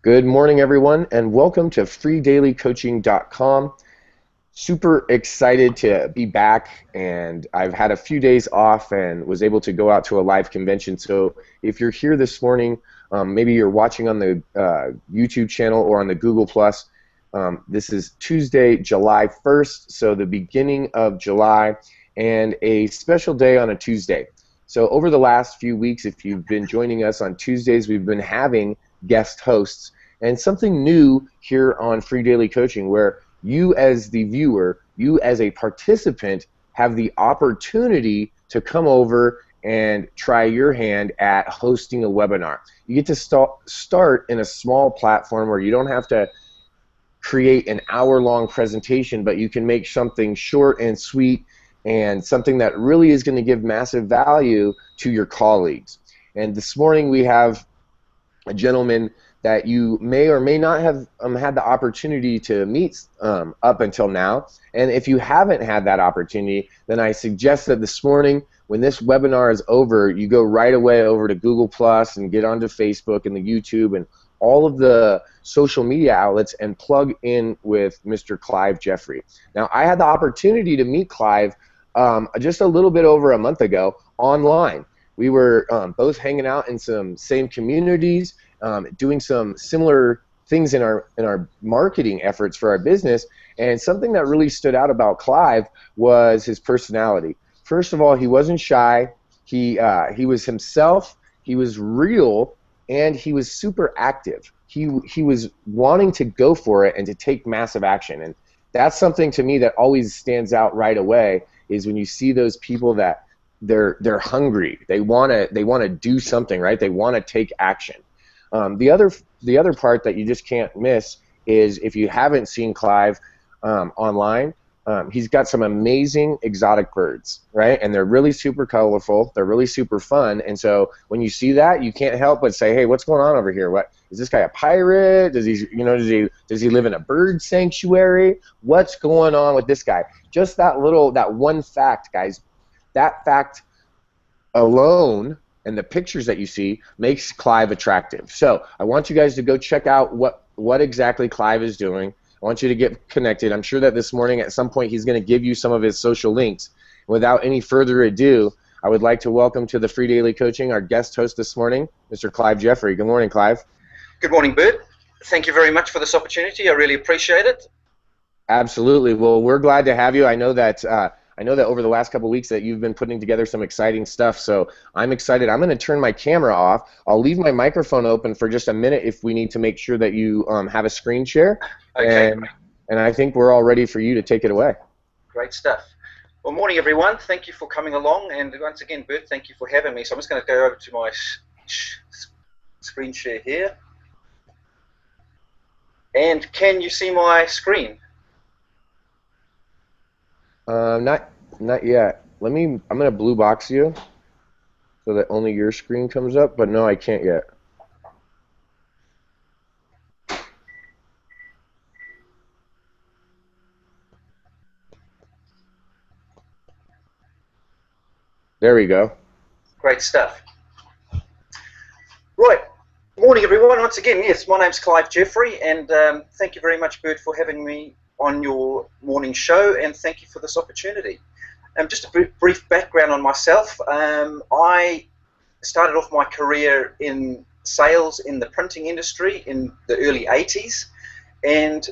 Good morning, everyone, and welcome to freedailycoaching.com. Super excited to be back, and I've had a few days off and was able to go out to a live convention. So if you're here this morning, maybe you're watching on the YouTube channel or on the Google+. This is Tuesday, July 1st, so the beginning of July, and a special day on a Tuesday. So over the last few weeks, if you've been joining us on Tuesdays, we've been having guest hosts, and something new here on Free Daily Coaching where you as the viewer, you as a participant have the opportunity to come over and try your hand at hosting a webinar. You get to start in a small platform where you don't have to create an hour-long presentation, but you can make something short and sweet and something that really is going to give massive value to your colleagues. And this morning we have a gentleman that you may or may not have had the opportunity to meet up until now. And if you haven't had that opportunity, then I suggest that this morning, when this webinar is over, you go right away over to Google Plus and get onto Facebook and the YouTube and all of the social media outlets and plug in with Mr. Clive Jeffrey. Now, I had the opportunity to meet Clive just a little bit over a month ago online. We were both hanging out in some same communities, doing some similar things in our marketing efforts for our business, and something that really stood out about Clive was his personality. First of all, he wasn't shy. He was himself. He was real, and he was super active. He was wanting to go for it and to take massive action, and that's something to me that always stands out right away. Is when you see those people that they're hungry, they want to do something, right? They want to take action. The other part that you just can't miss is if you haven't seen Clive online, he's got some amazing exotic birds, right? And they're really super colorful, they're really super fun, and so when you see that, you can't help but say, hey, what's going on over here? What is this guy, a pirate? Does he live in a bird sanctuary? What's going on with this guy? Just that one fact, guys, that fact alone and the pictures that you see makes Clive attractive. So I want you guys to go check out what exactly Clive is doing. I want you to get connected. I'm sure that this morning at some point he's going to give you some of his social links. Without any further ado, I would like to welcome to the Free Daily Coaching our guest host this morning, Mr. Clive Jeffrey. Good morning, Clive. Good morning, Bert. Thank you very much for this opportunity. I really appreciate it. Absolutely. Well, we're glad to have you. I know that over the last couple of weeks that you've been putting together some exciting stuff, so I'm excited. I'm going to turn my camera off. I'll leave my microphone open for just a minute if we need to make sure that you have a screen share. Okay. And I think we're all ready for you to take it away. Great stuff. Well, morning, everyone. Thank you for coming along, and once again, Bert, thank you for having me. So I'm just going to go over to my screen share here. And can you see my screen? Not yet. I'm gonna blue box you so that only your screen comes up, but no, I can't yet. There we go. Great stuff. Right. Morning, everyone. Once again, yes, my name's Clive Jeffrey, and thank you very much, Bert, for having me on your morning show, and thank you for this opportunity. Just a brief background on myself. I started off my career in sales in the printing industry in the early 80s and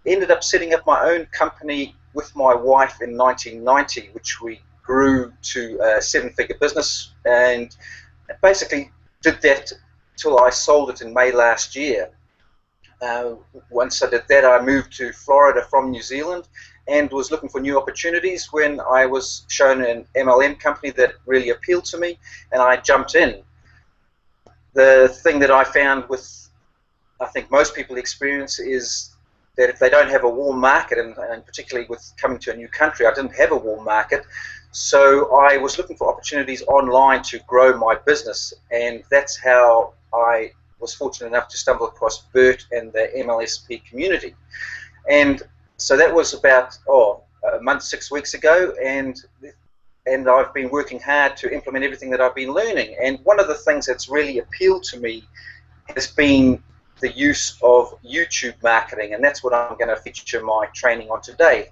ended up setting up my own company with my wife in 1990, which we grew to a seven-figure business, and basically did that till I sold it in May last year. Once I did that, I moved to Florida from New Zealand and was looking for new opportunities when I was shown an MLM company that really appealed to me, and I jumped in. The thing that I found with, I think most people experience, is that if they don't have a warm market, and particularly with coming to a new country, I didn't have a warm market, so I was looking for opportunities online to grow my business, and that's how I was fortunate enough to stumble across Bert and the MLSP community. And so that was about a month, 6 weeks ago, and I've been working hard to implement everything that I've been learning. And one of the things that's really appealed to me has been the use of YouTube marketing, and that's what I'm going to feature my training on today.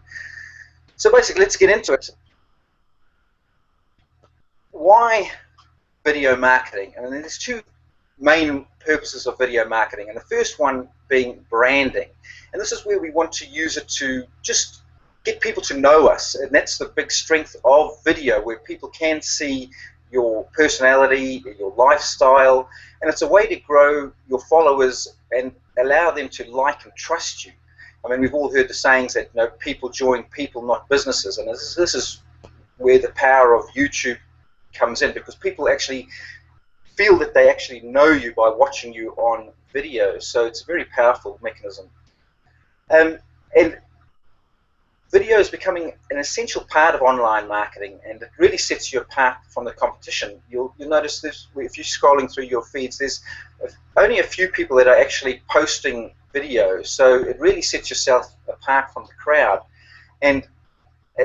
So basically, let's get into it. Why video marketing? And there's two main purposes of video marketing, and the first one being branding. And this is where we want to use it to just get people to know us, and that's the big strength of video, where people can see your personality, your lifestyle, and it's a way to grow your followers and allow them to like and trust you. I mean, we've all heard the sayings that, you know, people join people, not businesses, and this is where the power of YouTube comes in, because people actually feel that they actually know you by watching you on video. So it's a very powerful mechanism. And video is becoming an essential part of online marketing, and it really sets you apart from the competition. You'll notice this if you're scrolling through your feeds, there's only a few people that are actually posting videos, so it really sets yourself apart from the crowd, and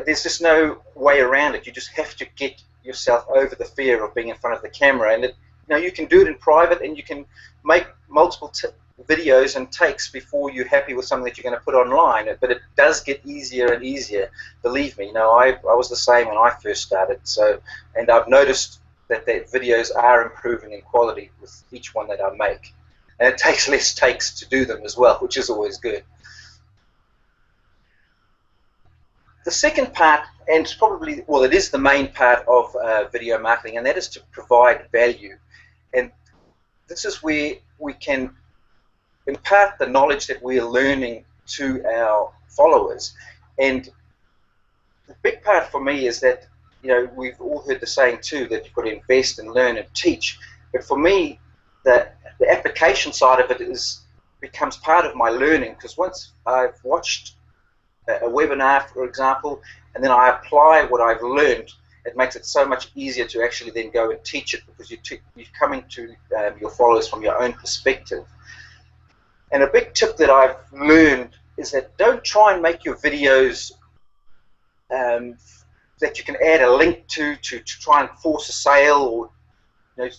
there's just no way around it. You just have to get yourself over the fear of being in front of the camera, and you can do it in private, and you can make multiple videos and takes before you're happy with something that you're going to put online. But it does get easier and easier, believe me. I was the same when I first started, and I've noticed that the videos are improving in quality with each one that I make, and it takes less takes to do them as well, which is always good. The second part, and it's probably, well, it is the main part of video marketing, and that is to provide value. And this is where we can impart the knowledge that we're learning to our followers. And the big part for me is that, we've all heard the saying too, that you've got to invest and learn and teach. But for me, the application side of it becomes part of my learning, because once I've watched a webinar, for example, and then I apply what I've learned, it makes it so much easier to actually then go and teach it, because you're coming to your followers from your own perspective. And a big tip that I've learned is that don't try and make your videos that you can add a link to try and force a sale, or if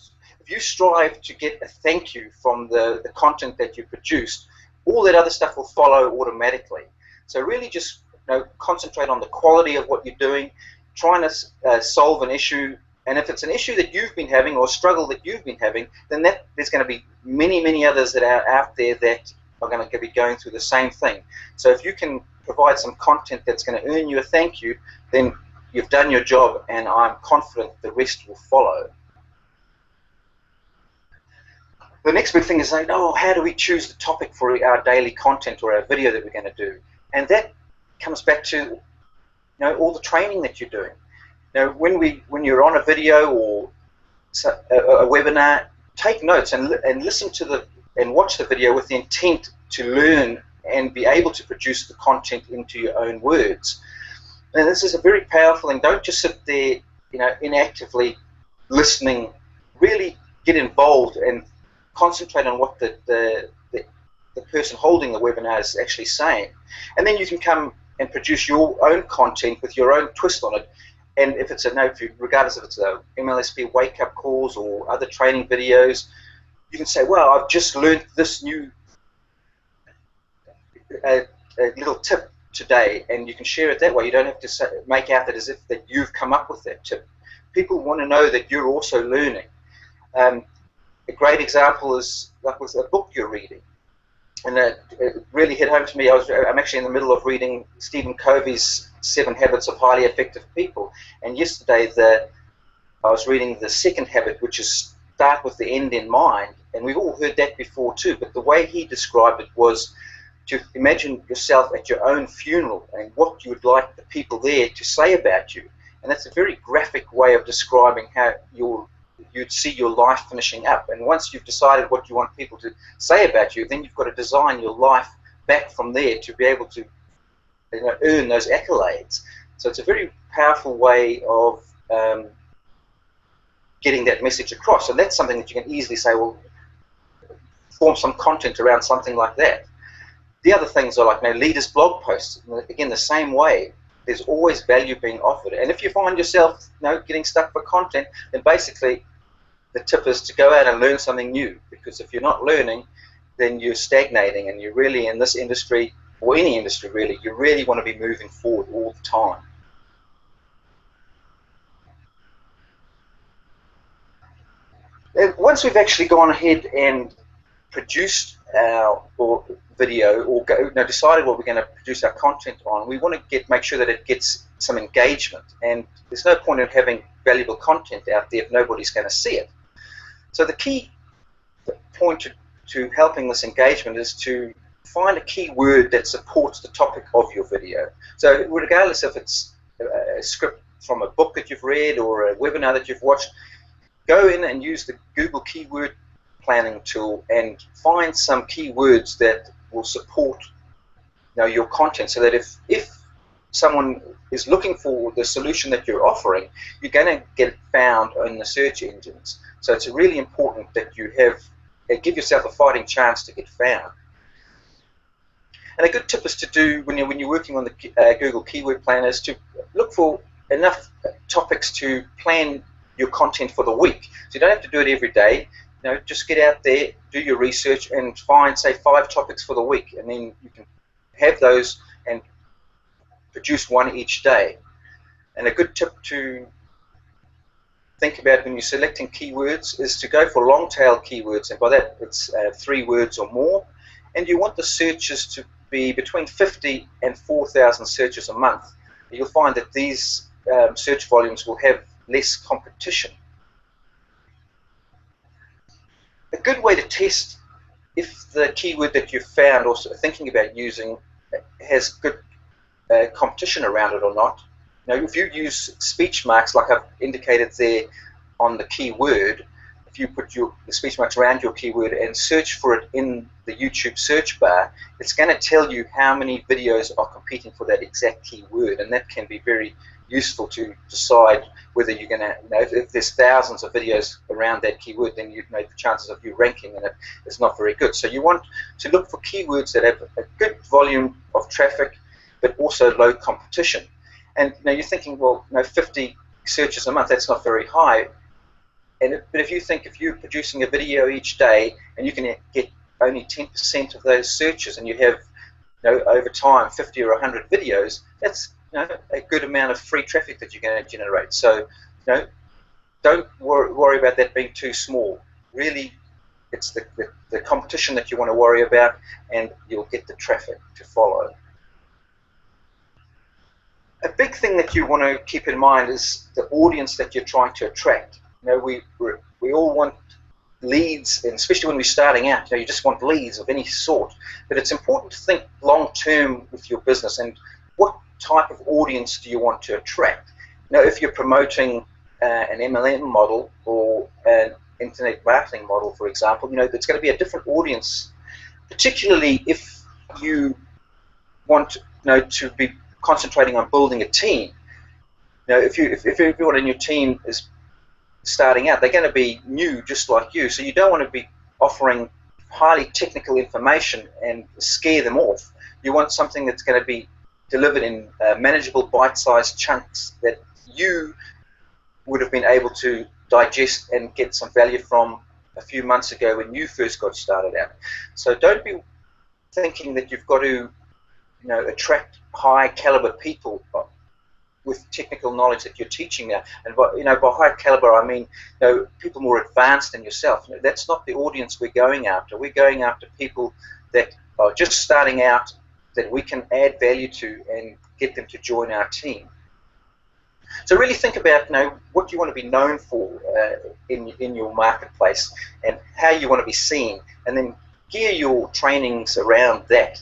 you strive to get a thank you from the content that you produced, all that other stuff will follow automatically. So really just concentrate on the quality of what you're doing, trying to solve an issue, and if it's an issue that you've been having or a struggle that you've been having, then there's going to be many, many others that are out there that are going to be going through the same thing. So if you can provide some content that's going to earn you a thank you, then you've done your job, and I'm confident the rest will follow. The next big thing is like, how do we choose the topic for our daily content or our video that we're going to do? And that comes back to all the training that you're doing. When you're on a video or a webinar, take notes and listen to and watch the video with the intent to learn and be able to produce the content into your own words. And this is a very powerful thing. Don't just sit there, inactively listening. Really get involved and concentrate on what the person holding the webinar is actually saying. And then you can come and produce your own content with your own twist on it. And if it's regardless if it's a MLSP wake-up calls or other training videos, you can say, well, I've just learned this new a little tip today, and you can share it that way. You don't have to make out that as if that you've come up with that tip. People want to know that you're also learning. A great example is like with a book you're reading. And it really hit home to me. I'm actually in the middle of reading Stephen Covey's 7 Habits of Highly Effective People. And yesterday I was reading the second habit, which is start with the end in mind. And we've all heard that before too, but the way he described it was to imagine yourself at your own funeral and what you would like the people there to say about you. And that's a very graphic way of describing how you'd see your life finishing up. And once you've decided what you want people to say about you, then you've got to design your life back from there to be able to earn those accolades. So it's a very powerful way of getting that message across. And that's something that you can easily say, well, form some content around something like that. The other things are like leaders' blog posts. Again, the same way. There's always value being offered. And if you find yourself getting stuck for content, then basically the tip is to go out and learn something new. Because if you're not learning, then you're stagnating, and you really, in this industry, or any industry really, you really want to be moving forward all the time. And once we've actually gone ahead and produced our video, or decided what we're going to produce our content on, we want to make sure that it gets some engagement. And there's no point in having valuable content out there if nobody's going to see it. So the key point to helping this engagement is to find a key word that supports the topic of your video. So regardless if it's a script from a book that you've read or a webinar that you've watched, go in and use the Google Keyword Planning tool and find some keywords that will support your content, so that if someone is looking for the solution that you're offering, you're going to get found in the search engines. So it's really important that you give yourself a fighting chance to get found. And a good tip is to do, when you're working on the Google Keyword Planner, is to look for enough topics to plan your content for the week. So you don't have to do it every day. Just get out there, do your research, and find, say, 5 topics for the week, and then you can have those and produce one each day. And a good tip to think about when you're selecting keywords is to go for long-tail keywords, and by that it's 3 words or more, and you want the searches to be between 50 and 4,000 searches a month. You'll find that these search volumes will have less competition. A good way to test if the keyword that you've found or thinking about using has good competition around it or not. If you use speech marks like I've indicated there on the keyword, if you put the speech marks around your keyword and search for it in the YouTube search bar, it's going to tell you how many videos are competing for that exact keyword, and that can be very useful to decide whether you're going to, if there's thousands of videos around that keyword, then the chances of you ranking in it is not very good. So you want to look for keywords that have a good volume of traffic, but also low competition. And you're thinking, well, 50 searches a month, that's not very high. But if you think, if you're producing a video each day and you can get only 10% of those searches, and you have, over time 50 or 100 videos, that's a good amount of free traffic that you're going to generate. So, don't worry about that being too small. Really, it's the competition that you want to worry about, and you'll get the traffic to follow. A big thing that you want to keep in mind is the audience that you're trying to attract. We all want leads, and especially when we're starting out, you just want leads of any sort. But it's important to think long term with your business, and what type of audience do you want to attract? If you're promoting an MLM model or an internet marketing model, for example, there's going to be a different audience, particularly if you want to be concentrating on building a team. If everyone in your team is starting out, they're going to be new just like you, so you don't want to be offering highly technical information and scare them off. You want something that's going to be delivered in manageable bite-sized chunks that you would have been able to digest and get some value from a few months ago when you first got started out. So don't be thinking that you've got to attract high caliber people with technical knowledge that you're teaching now. And by high caliber, I mean people more advanced than yourself. That's not the audience we're going after. We're going after people that are just starting out, that we can add value to and get them to join our team. So really think about what you want to be known for in your marketplace, and how you want to be seen, and then gear your trainings around that.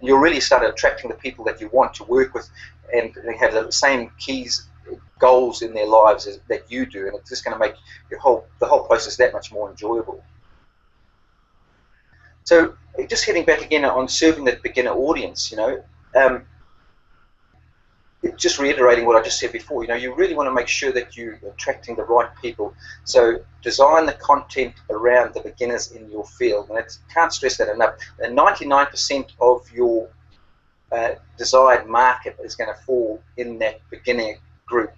You'll really start attracting the people that you want to work with, and they have the same goals in their lives that you do, and it's just going to make the whole process that much more enjoyable. So just heading back again on serving that beginner audience, just reiterating what I just said before, you really want to make sure that you're attracting the right people. So design the content around the beginners in your field, and I can't stress that enough. And 99% of your desired market is going to fall in that beginner group.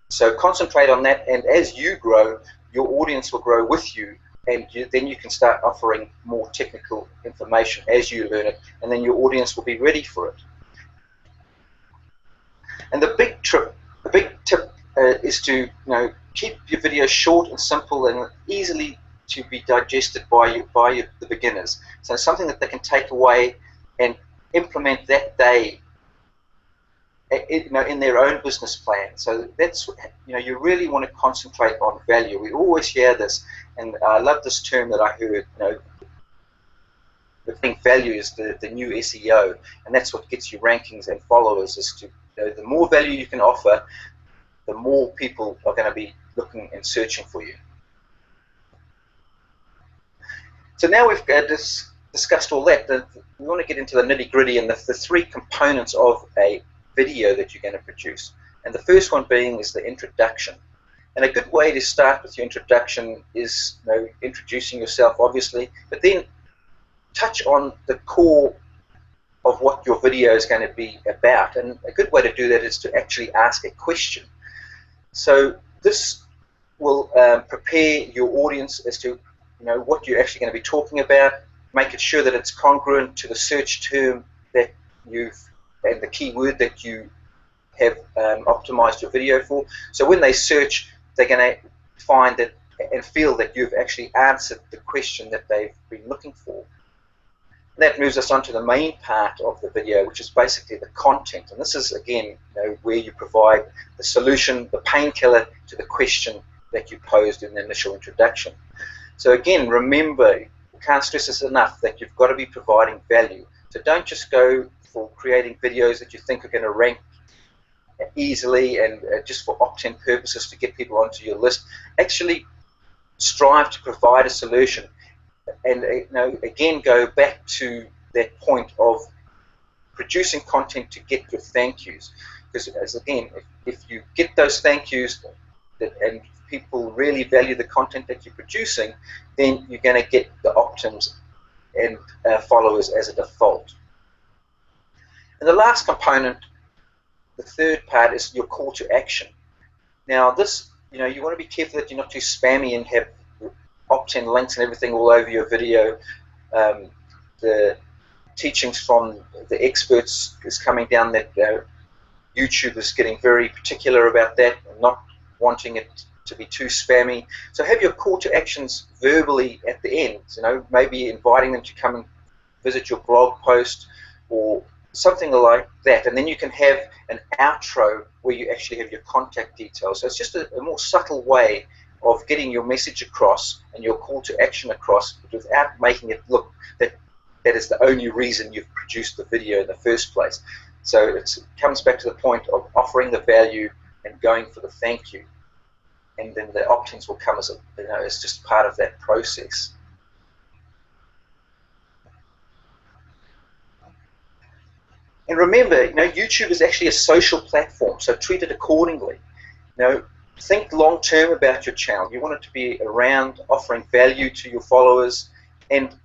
So concentrate on that, and as you grow, your audience will grow with you, and then you can start offering more technical information as you learn it, and then your audience will be ready for it. And the big tip is to keep your videos short and simple and easily to be digested by the beginners. So something that they can take away and implement that day, in their own business plan. So that's, you really want to concentrate on value. We always hear this, and I love this term that I heard. I think value is the new SEO, and that's what gets you rankings and followers. Is to the more value you can offer, the more people are going to be looking and searching for you. So now we've discussed all that. We want to get into the nitty-gritty and the three components of a video that you're going to produce. And the first one being is the introduction. And a good way to start with your introduction is introducing yourself, obviously, but then touch on the core of what your video is going to be about. And a good way to do that is to actually ask a question. So this will prepare your audience as to what you're actually going to be talking about, make it sure that it's congruent to the search term that and the keyword that you have optimized your video for. So when they search, they're going to find that and feel that you've actually answered the question that they've been looking for. That moves us on to the main part of the video, which is basically the content. And this is, again, where you provide the solution, the painkiller to the question that you posed in the initial introduction. So again, remember, you can't stress this enough, that you've got to be providing value. So don't just go for creating videos that you think are going to rank easily and just for opt-in purposes to get people onto your list. Actually strive to provide a solution. And again, go back to that point of producing content to get your thank yous. Because again, if you get those thank yous and people really value the content that you're producing, then you're going to get the opt-ins and followers as a default. And the last component, the third part, is your call to action. Now this, you want to be careful that you're not too spammy and have opt-in links and everything all over your video. The teachings from the experts is coming down that YouTube is getting very particular about that and not wanting it to be too spammy. So have your call to actions verbally at the end. Maybe inviting them to come and visit your blog post or something like that, and then you can have an outro where you actually have your contact details. So it's just a more subtle way of getting your message across and your call to action across without making it look that is the only reason you've produced the video in the first place. So it comes back to the point of offering the value and going for the thank you, and then the opt-ins will come as as just part of that process. And remember, YouTube is actually a social platform, so treat it accordingly. Think long-term about your channel. You want it to be around offering value to your followers, and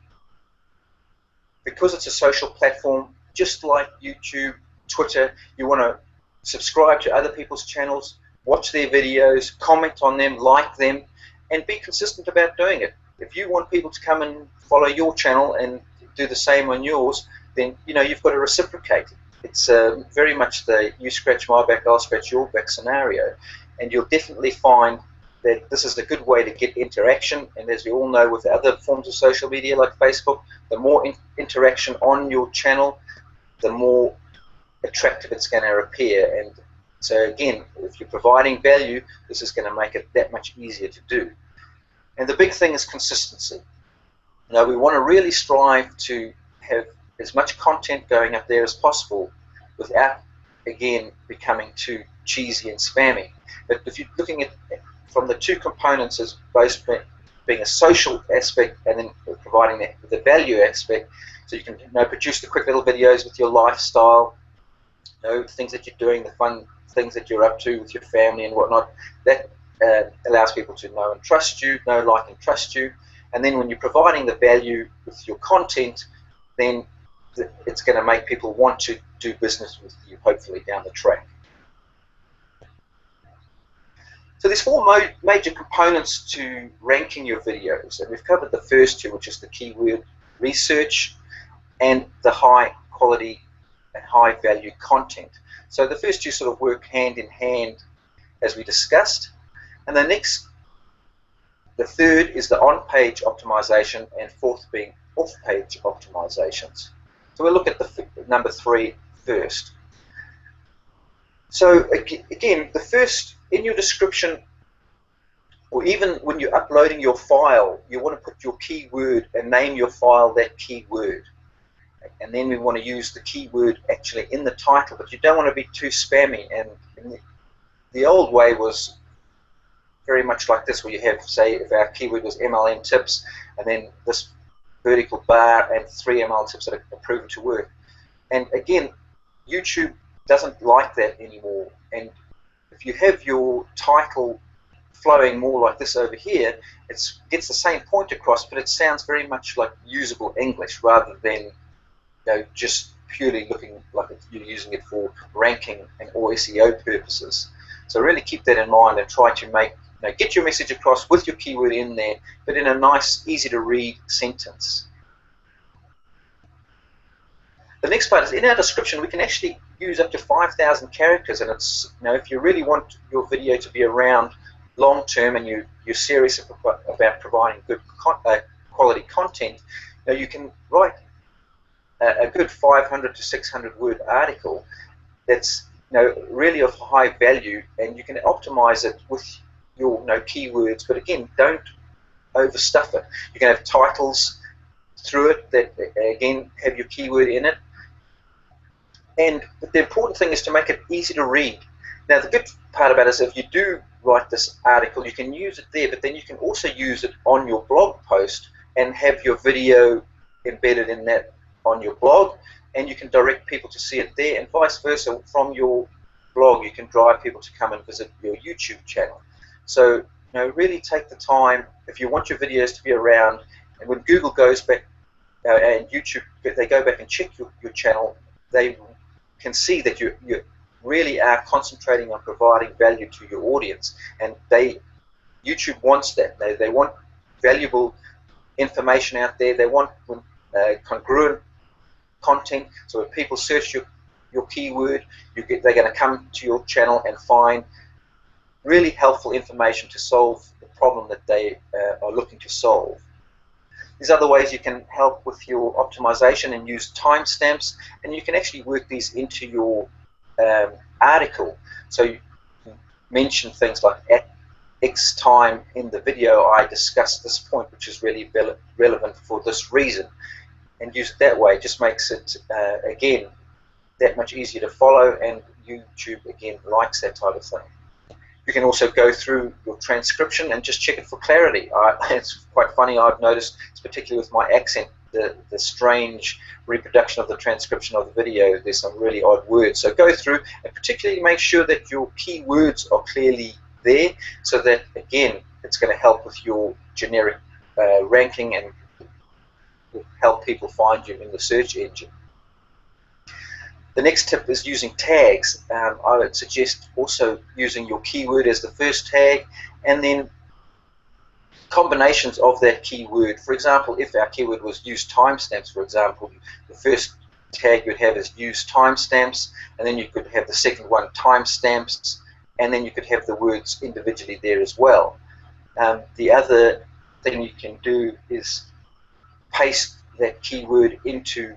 because it's a social platform, just like YouTube, Twitter, you want to subscribe to other people's channels, watch their videos, comment on them, like them, and be consistent about doing it. If you want people to come and follow your channel and do the same on yours, then you've got to reciprocate. It's very much the you scratch my back, I'll scratch your back scenario, and you'll definitely find that this is a good way to get interaction. And as we all know, with other forms of social media like Facebook, the more interaction on your channel, the more attractive it's going to appear. And so again, if you're providing value, this is going to make it that much easier to do. And the big thing is consistency. We want to really strive to have as much content going up there as possible without, again, becoming too cheesy and spammy. But if you're looking at from the two components as both being a social aspect and then providing the value aspect, so you can produce the quick little videos with your lifestyle, things that you're doing, the fun things that you're up to with your family and whatnot, that allows people to know and trust you, like and trust you. And then when you're providing the value with your content, then it's going to make people want to do business with you, hopefully, down the track. So there's four major components to ranking your videos, and we've covered the first two, which is the keyword research and the high quality and high value content. So the first two sort of work hand in hand as we discussed. And the third is the on-page optimization, and fourth being off-page optimizations. So we'll look at the number 3 first. So again, the first, in your description, or even when you're uploading your file, you want to put your keyword and name your file that keyword. And then we want to use the keyword actually in the title, but you don't want to be too spammy. And the old way was very much like this, where you have, say, if our keyword was MLM tips, and then this vertical bar and 3 MLM tips that are proven to work. And again, YouTube doesn't like that anymore. And if you have your title flowing more like this over here, it gets the same point across, but it sounds very much like usable English rather than just purely looking like you're using it for ranking and or SEO purposes. So really keep that in mind and try to get your message across with your keyword in there, but in a nice, easy to read sentence. The next part is, in our description, we can actually use up to 5,000 characters, and it's, if you really want your video to be around long term and you're serious about providing good quality content, you can write a good 500 to 600 word article that's really of high value, and you can optimize it with your keywords, but again, don't overstuff it. You can have titles through it that again have your keyword in it, and the important thing is to make it easy to read. Now the good part about it is, if you do write this article, you can use it there, but then you can also use it on your blog post and have your video embedded in that on your blog, and you can direct people to see it there, and vice versa. From your blog you can drive people to come and visit your YouTube channel. So really take the time, if you want your videos to be around, and when Google goes back and YouTube, they go back and check your channel, they can see that you really are concentrating on providing value to your audience, and YouTube wants that. They want valuable information out there. They want congruent content, so when people search your keyword, they're going to come to your channel and find really helpful information to solve the problem that they are looking to solve. There's other ways you can help with your optimization and use timestamps, and you can actually work these into your article. So you mention things like, at X time in the video I discussed this point, which is really relevant for this reason, and use it that way. It just makes it again that much easier to follow, and YouTube again likes that type of thing. You can also go through your transcription and just check it for clarity. It's quite funny, I've noticed, particularly with my accent, the strange reproduction of the transcription of the video. There's some really odd words. So go through and particularly make sure that your keywords are clearly there, so that again it's going to help with your generic ranking and help people find you in the search engine. The next tip is using tags. I would suggest also using your keyword as the first tag, and then combinations of that keyword. For example, if our keyword was use timestamps, for example, the first tag you'd have is use timestamps, and then you could have the second one, timestamps, and then you could have the words individually there as well. The other thing you can do is paste that keyword into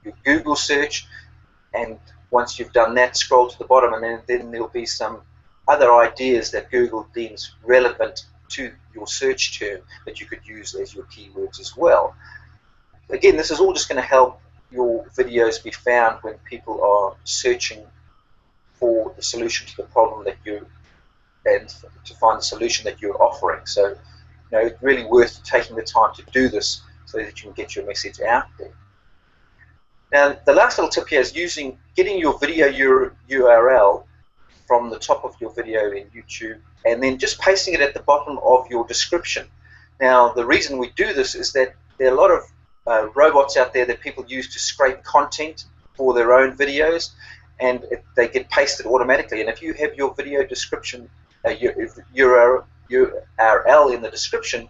your Google search, and once you've done that, scroll to the bottom, and then there'll be some other ideas that Google deems relevant to your search term that you could use as your keywords as well. Again, this is all just going to help your videos be found when people are searching for the solution to the problem that and to find the solution that you're offering. So, it's really worth taking the time to do this so that you can get your message out there. Now, the last little tip here is getting your video URL from the top of your video in YouTube, and then just pasting it at the bottom of your description. Now, the reason we do this is that there are a lot of robots out there that people use to scrape content for their own videos, and they get pasted automatically. And if you have your video description URL in the description,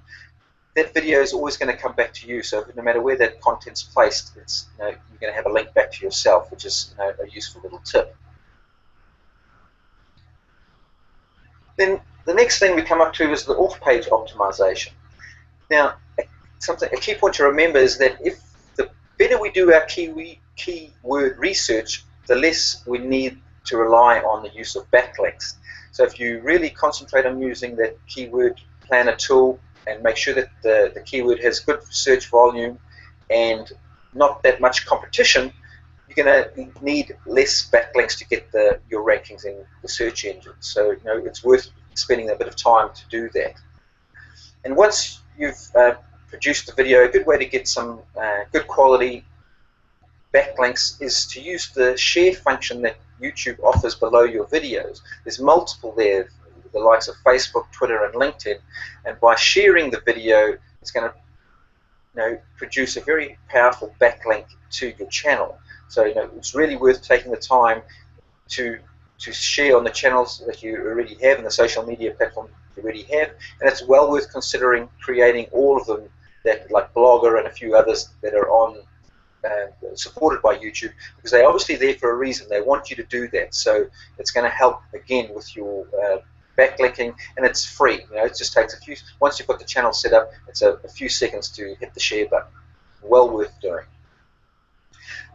that video is always going to come back to you. So no matter where that content's placed, it's, you're going to have a link back to yourself, which is a useful little tip. Then the next thing we come up to is the off-page optimization. Now, a key point to remember is that if the better we do our keyword research, the less we need to rely on the use of backlinks. So if you really concentrate on using that keyword planner tool and make sure that the keyword has good search volume and not that much competition, you're going to need less backlinks to get your rankings in the search engine. So it's worth spending a bit of time to do that. And once you've produced the video, a good way to get some good quality backlinks is to use the share function that YouTube offers below your videos. There's multiple there, the likes of Facebook, Twitter, and LinkedIn, and by sharing the video, it's going to produce a very powerful backlink to your channel. So it's really worth taking the time to share on the channels that you already have and the social media platform you already have, and it's well worth considering creating all of them, that like Blogger and a few others that are on supported by YouTube, because they're obviously there for a reason. They want you to do that, so it's going to help again with your backlinking, and it's free. It just takes a few. Once you've got the channel set up, it's a few seconds to hit the share button. Well worth doing.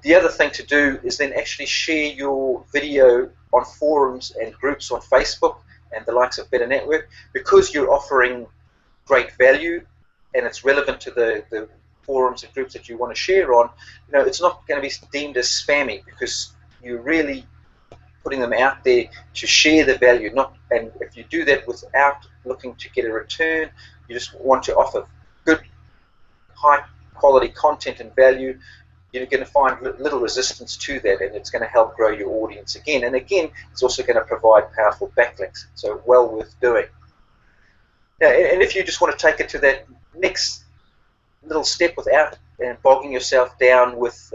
The other thing to do is then actually share your video on forums and groups on Facebook and the likes of Better Network, because you're offering great value and it's relevant to the forums and groups that you want to share on. It's not going to be deemed as spammy, because you're really putting them out there to share the value. And if you do that without looking to get a return, you just want to offer good, high quality content and value, you're going to find little resistance to that, and it's going to help grow your audience again. And again, it's also going to provide powerful backlinks, so well worth doing. Now, and if you just want to take it to that next little step without bogging yourself down with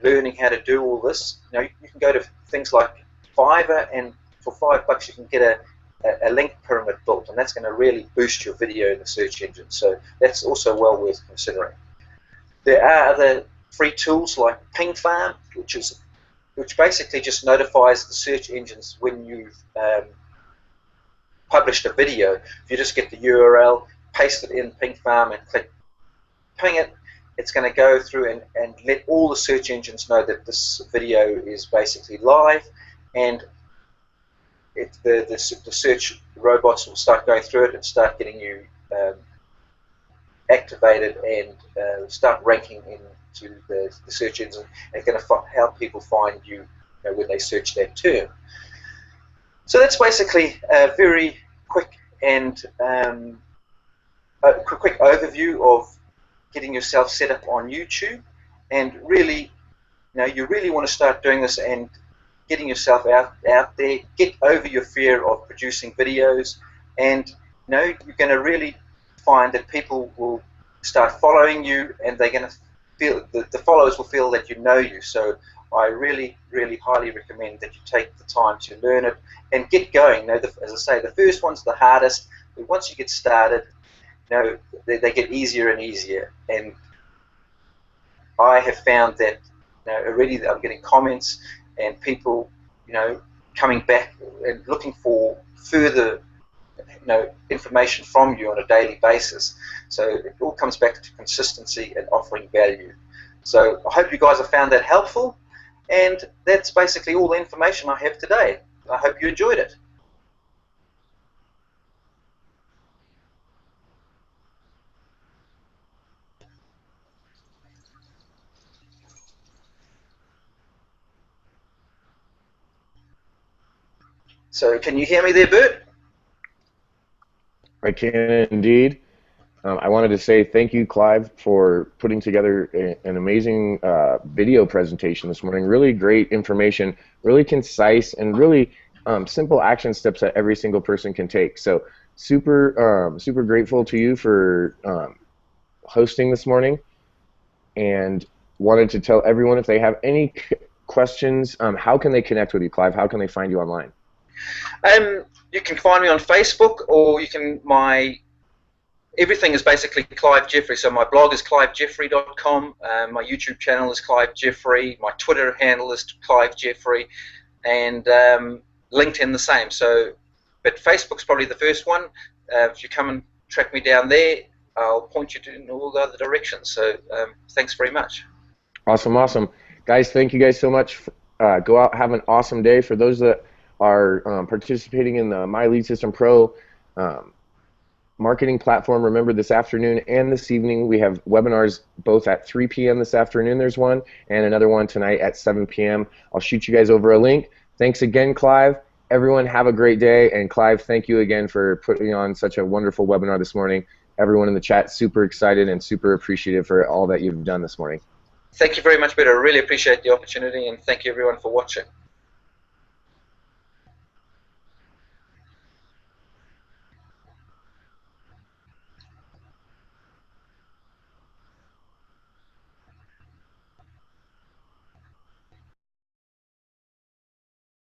learning how to do all this, you can go to things like Fiverr, and for $5 you can get a link pyramid built, and that's going to really boost your video in the search engine. So that's also well worth considering. There are other free tools like Ping Farm, which basically just notifies the search engines when you've published a video. If you just get the URL, paste it in Ping Farm, and click ping it, it's going to go through and let all the search engines know that this video is basically live, and the search robots will start going through it and start getting you activated and start ranking into the search engine, and going to help people find you, when they search that term. So that's basically a very quick and a quick overview of getting yourself set up on YouTube. And really, you really want to start doing this and getting yourself out there. Get over your fear of producing videos, and you're going to really find that people will start following you, and they're going to feel the followers will feel that you know you. So I really, really highly recommend that you take the time to learn it and get going. As I say, the first one's the hardest, but once you get started, they get easier and easier. And I have found that already I'm getting comments and people, coming back and looking for further, information from you on a daily basis. So it all comes back to consistency and offering value. So I hope you guys have found that helpful, and that's basically all the information I have today. I hope you enjoyed it. So can you hear me there, Bert? I can indeed. I wanted to say thank you, Clive, for putting together an amazing video presentation this morning. Really great information, really concise, and really simple action steps that every single person can take. So super, super grateful to you for hosting this morning, and wanted to tell everyone, if they have any questions, how can they connect with you, Clive? How can they find you online? You can find me on Facebook, or you can everything is basically Clive Jeffrey. So my blog is clivejeffrey.com. My YouTube channel is Clive Jeffrey. My Twitter handle is Clive Jeffrey, and LinkedIn the same. So, but Facebook's probably the first one. If you come and track me down there, I'll point you in all the other directions. So thanks very much. Awesome, awesome. Guys, thank you guys so much. Go out, have an awesome day. For those that are participating in the My Lead System Pro marketing platform, remember this afternoon and this evening we have webinars both at 3 p.m. this afternoon. There's one, and another one tonight at 7 p.m. I'll shoot you guys over a link. Thanks again, Clive. Everyone have a great day. And Clive, thank you again for putting on such a wonderful webinar this morning. Everyone in the chat, super excited and super appreciative for all that you've done this morning. Thank you very much, Peter. I really appreciate the opportunity, and thank you everyone for watching.